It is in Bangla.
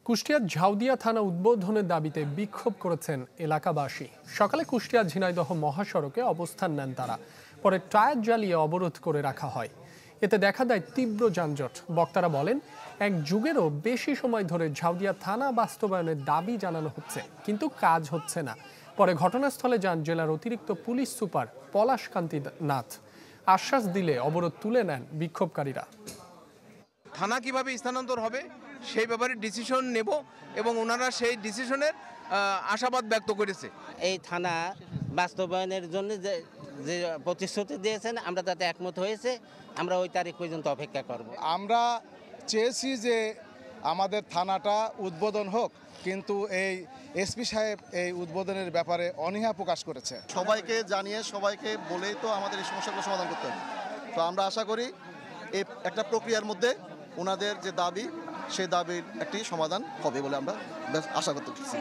কুষ্টিয়ার ঝাউদিয়া থানা উদ্বোধনের দাবিতে বিক্ষোভ করেছেন এলাকাবাসী। সকালে কুষ্টিয়া ঝিনাইদহ মহাসড়কে অবস্থান নেন তারা। পরে টায়ার জ্বালিয়ে অবরোধ করে রাখা হয়। এতে দেখা দেয় তীব্র যানজট। বক্তারা বলেন, এক যুগেরও বেশি সময় ধরে ঝাউদিয়া থানা বাস্তবায়নের দাবি জানানো হচ্ছে, কিন্তু কাজ হচ্ছে না। পরে ঘটনাস্থলে যান জেলার অতিরিক্ত পুলিশ সুপার পলাশকান্তি নাথ। আশ্বাস দিলে অবরোধ তুলে নেন বিক্ষোভকারীরা। থানা কিভাবে স্থানান্তর হবে সেই ব্যাপারে ডিসিশন নেব এবং ওনারা সেই ডিসিশনের আশাবাদ ব্যক্ত করেছে। এই থানা বাস্তবায়নের জন্য যে প্রতিশ্রুতি দিয়েছেন আমরা তাতে একমত হয়েছে। আমরা ওই তারিখ পর্যন্ত অপেক্ষা করব। আমরা চেয়েছি যে আমাদের থানাটা উদ্বোধন হোক, কিন্তু এই এসপি সাহেব এই উদ্বোধনের ব্যাপারে অনীহা প্রকাশ করেছে। সবাইকে জানিয়ে সবাইকে বলেই তো আমাদের এই সমস্যাগুলো সমাধান করতে হবে। তো আমরা আশা করি এই একটা প্রক্রিয়ার মধ্যে ওনাদের যে দাবি সেই দাবির একটি সমাধান হবে বলে আমরা আশা করতেছি।